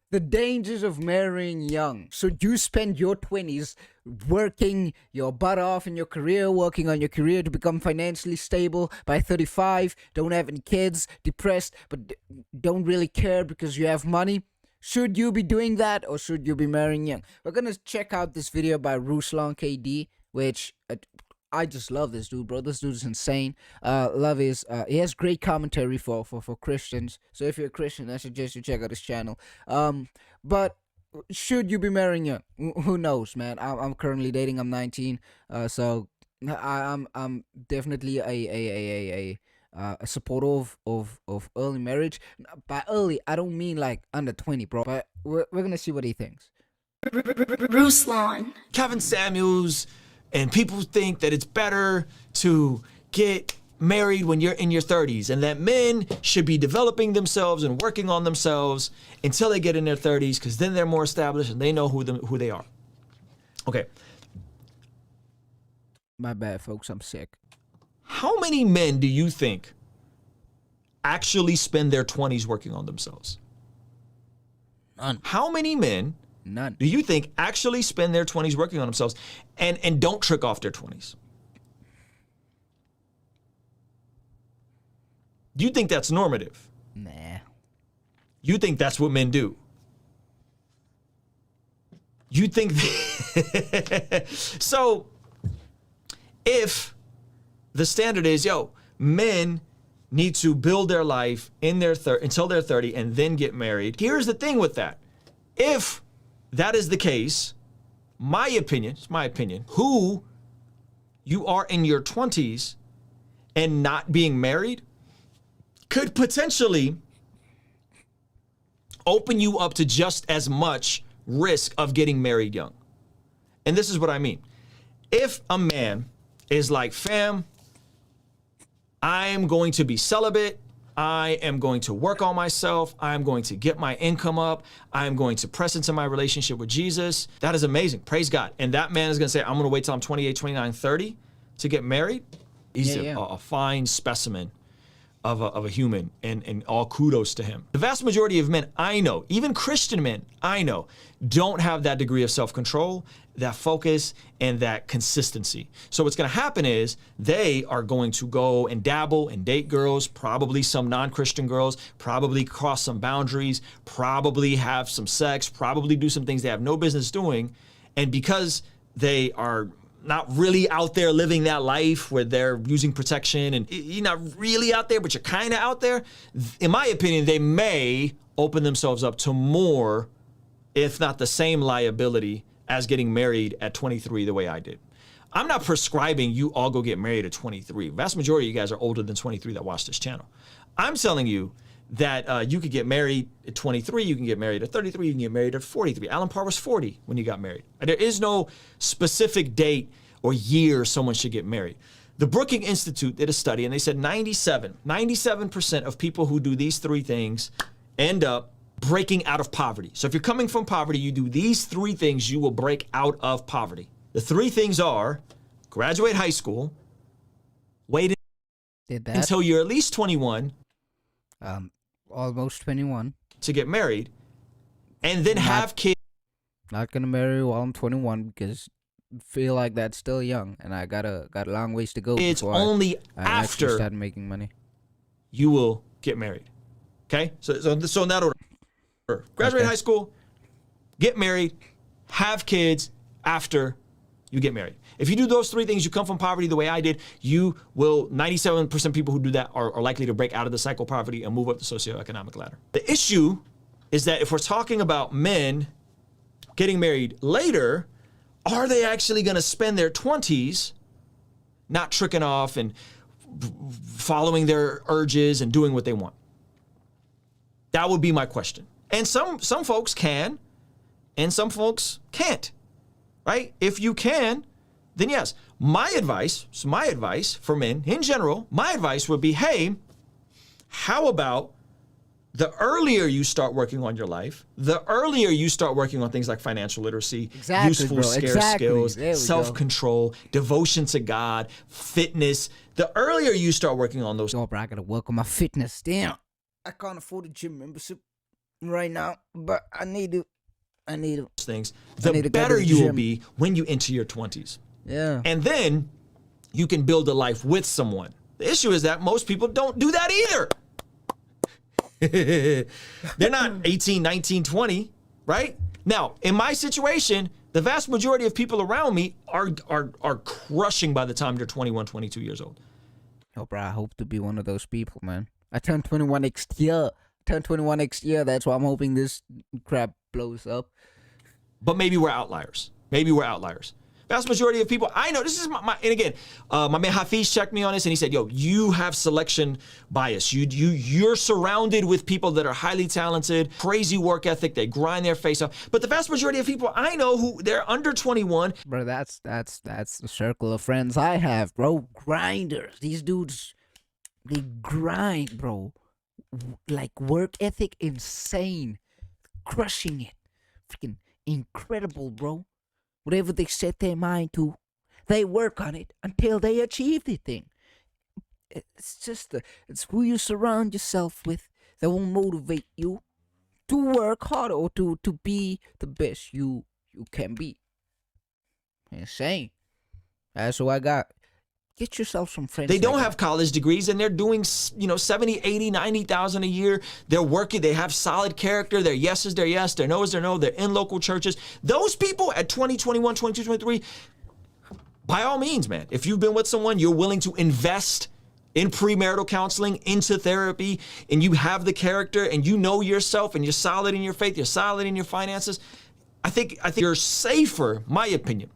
The dangers of marrying young. Should you spend your 20s working your butt off in your career, working on your career to become financially stable by 35, don't have any kids, depressed, but don't really care because you have money? Should you be doing that, or should you be marrying young? We're gonna check out this video by Ruslan KD, which I just love this dude, bro. This dude is insane. Love his. He has great commentary for Christians. So if you're a Christian, I suggest you check out his channel. But should you be marrying young? Who knows, man? I'm currently dating. I'm 19. So I'm definitely a supporter of early marriage. By early, I don't mean like under 20, bro. But we're gonna see what he thinks. Ruslan. Kevin Samuels. And people think that it's better to get married when you're in your 30s, and that men should be developing themselves and working on themselves until they get in their 30s, because then they're more established and they know who they are. Okay. My bad, folks. I'm sick. How many men do you think actually spend their 20s working on themselves? None. How many men None. do you think actually spend their 20s working on themselves and don't trick off their 20s? Do you think that's normative? Nah. You think that's what men do? You think so if the standard is, yo, men need to build their life in their until they're 30 and then get married. Here's the thing with that. If that is the case, it's my opinion, who you are in your 20s and not being married could potentially open you up to just as much risk of getting married young. And this is what I mean. If a man is like, fam, I'm going to be celibate, I am going to work on myself, I'm going to get my income up, I'm going to press into my relationship with Jesus, that is amazing. Praise God. And that man is going to say, I'm going to wait till I'm 28, 29, 30 to get married. He's a fine specimen of a human, and all kudos to him. The vast majority of men I know, even Christian men I know, don't have that degree of self-control, that focus, and that consistency. So what's gonna happen is they are going to go and dabble and date girls, probably some non-Christian girls, probably cross some boundaries, probably have some sex, probably do some things they have no business doing. And because they are not really out there living that life where they're using protection and you're not really out there, but you're kind of out there, in my opinion, they may open themselves up to more, if not the same liability as getting married at 23 the way I did. I'm not prescribing you all go get married at 23. Vast majority of you guys are older than 23 that watch this channel. I'm telling you that you could get married at 23, you can get married at 33, you can get married at 43. Alan Parr was 40 when he got married. There is no specific date or year someone should get married. The Brookings Institute did a study and they said 97% of people who do these three things end up breaking out of poverty. So if you're coming from poverty, you do these three things, you will break out of poverty. The three things are graduate high school, wait until you're at least 21, almost 21, to get married, and then have kids. Not gonna marry while I'm 21 because I feel like that's still young, and I got a long ways to go. It's only I after start making money. You will get married. Okay, so in that order: graduate high school, get married, have kids after you get married. If you do those three things, you come from poverty the way I did, you will, 97% of people who do that are likely to break out of the cycle of poverty and move up the socioeconomic ladder. The issue is that if we're talking about men getting married later, are they actually going to spend their 20s not tricking off and following their urges and doing what they want? That would be my question. And some folks can, and some folks can't, right? If you can, then yes. My advice for men in general, my advice would be, hey, how about the earlier you start working on your life, the earlier you start working on things like financial literacy, useful skills, self-control, devotion to God, fitness, the earlier you start working on those. Oh, bro, I gotta work on my fitness. Damn, I can't afford a gym membership. right now, but I need to. things, need the to go to better the you will gym. be when you enter your 20s. Yeah. And then you can build a life with someone. The issue is that most people don't do that either. They're not 18, 19, 20, right? Now, in my situation, the vast majority of people around me are crushing by the time they're 21, 22 years old. Oh, bro, I hope to be one of those people, man. I turn 21 next year. That's why I'm hoping this crap blows up. But maybe we're outliers. Vast majority of people I know, this is my and again, my man Hafiz checked me on this and he said, yo, you have selection bias. You're surrounded with people that are highly talented, crazy work ethic, they grind their face off. But the vast majority of people I know who they're under 21. Bro, that's the circle of friends I have, bro. Grinders. These dudes, they grind, bro. Like work ethic, insane. Crushing it. Freaking incredible, bro. Whatever they set their mind to, they work on it until they achieve the thing. It's just it's who you surround yourself with that will motivate you to work hard or to be the best you can be. Insane. That's what I got. Get yourself some friends. They don't like have that. college degrees and they're doing, 70, 80, 90,000 a year. They're working, they have solid character. Their yes is their yes, their no is their no. They're in local churches. Those people at 20, 21, 22, 23, by all means, man, if you've been with someone, you're willing to invest in premarital counseling, into therapy, and you have the character and you know yourself and you're solid in your faith, you're solid in your finances. I think you're safer, my opinion,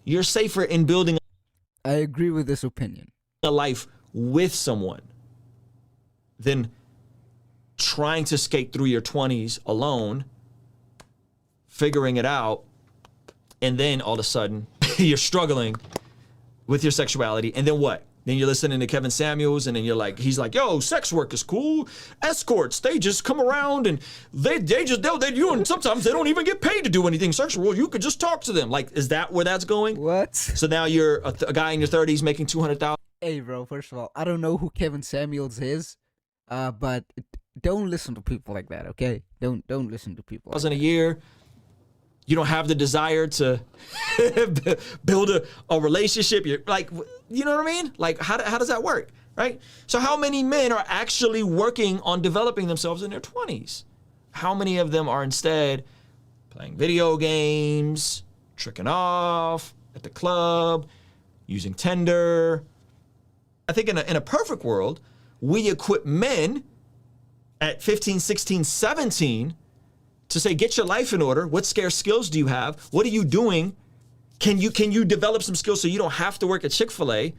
you're safer in building I agree with this opinion. a life with someone than trying to skate through your 20s alone, figuring it out, and then all of a sudden you're struggling with your sexuality. And then what? Then you're listening to Kevin Samuels, and then he's like, yo, sex work is cool. Escorts, they just come around and and sometimes they don't even get paid to do anything sexual. You could just talk to them. Like, is that where that's going? What? So now you're a guy in your 30s making $200,000 Hey, bro, first of all, I don't know who Kevin Samuels is, but don't listen to people like that, okay? Don't listen to people like a year. You don't have the desire to build a relationship. You're like, you know what I mean? Like, how does that work, right? So how many men are actually working on developing themselves in their 20s? How many of them are instead playing video games, tricking off at the club, using Tinder? I think in a perfect world, we equip men at 15, 16, 17 to say, get your life in order. What scarce skills do you have? What are you doing? Can you develop some skills so you don't have to work at Chick-fil-A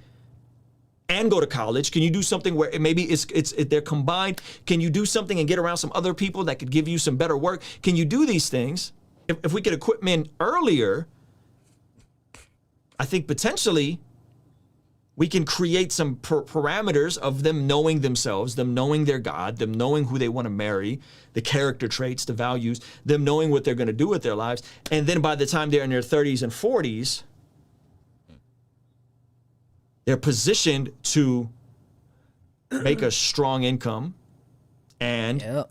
and go to college? Can you do something where maybe they're combined? Can you do something and get around some other people that could give you some better work? Can you do these things? If we could equip men earlier, I think potentially we can create some parameters of them knowing themselves, them knowing their God, them knowing who they want to marry, the character traits, the values, them knowing what they're going to do with their lives. And then by the time they're in their 30s and 40s, they're positioned to make a strong income and Yep.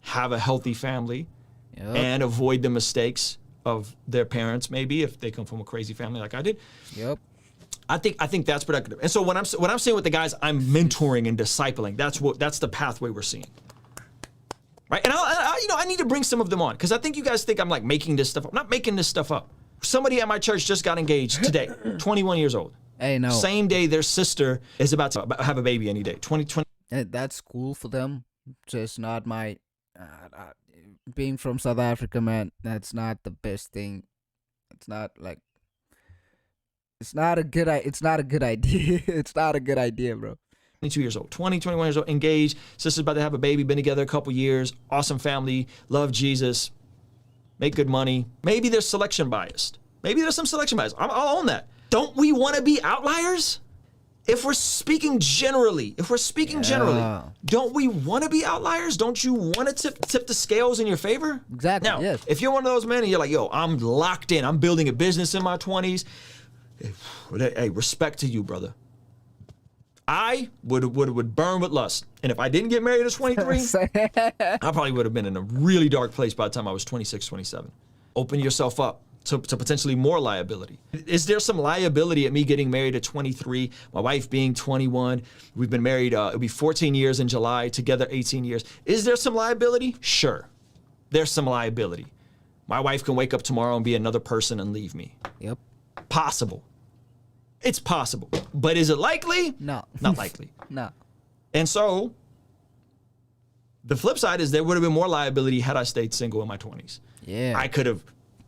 have a healthy family Yep. and avoid the mistakes of their parents, maybe if they come from a crazy family like I did. Yep. I think that's productive. And so what I'm saying with the guys I'm mentoring and discipling, that's the pathway we're seeing. Right? And I need to bring some of them on because I think you guys think I'm like making this stuff up. I'm not making this stuff up. Somebody at my church just got engaged today, 21 years old. Hey, no. Same day their sister is about to have a baby any day. 2020. That's cool for them. Just not my. Being from South Africa, man, that's not the best thing. It's not like. It's not a good idea. It's not a good idea, bro. 22 years old, 21 years old, engaged. Sister's about to have a baby, been together a couple years, awesome family, love Jesus, make good money. Maybe there's selection biased. Maybe there's some selection bias. I'll own that. Don't we want to be outliers? If we're speaking generally, don't we want to be outliers? Don't you want to tip the scales in your favor? Exactly, Now, yes. if you're one of those men and you're like, yo, I'm locked in, I'm building a business in my 20s, hey, respect to you, brother. I would burn with lust. And if I didn't get married at 23, I probably would have been in a really dark place by the time I was 26, 27. Open yourself up to potentially more liability. Is there some liability at me getting married at 23, my wife being 21? We've been married, it'll be 14 years in July, together 18 years. Is there some liability? Sure, there's some liability. My wife can wake up tomorrow and be another person and leave me. Yep. Possible. It's possible. But is it likely? No. Not likely. No. And so, the flip side is there would have been more liability had I stayed single in my 20s. Yeah. I could have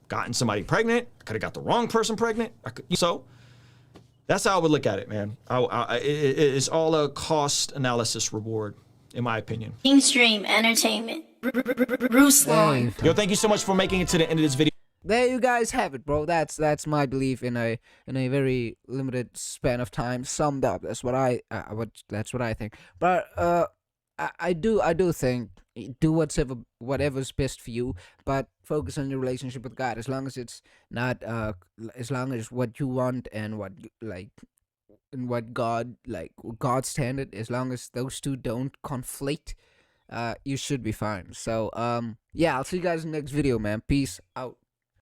gotten somebody pregnant. I could have got the wrong person pregnant. So, that's how I would look at it, man. It's all a cost analysis reward, in my opinion. Kingstream Entertainment. Ruslan. Yo, thank you so much for making it to the end of this video. There you guys have it, bro. That's my belief in a very limited span of time summed up. That's what I think. But I do think do whatever's best for you, but focus on your relationship with God. As long as it's not as long as what you want and what God's standard, as long as those two don't conflict, you should be fine. So yeah, I'll see you guys in the next video, man. Peace out.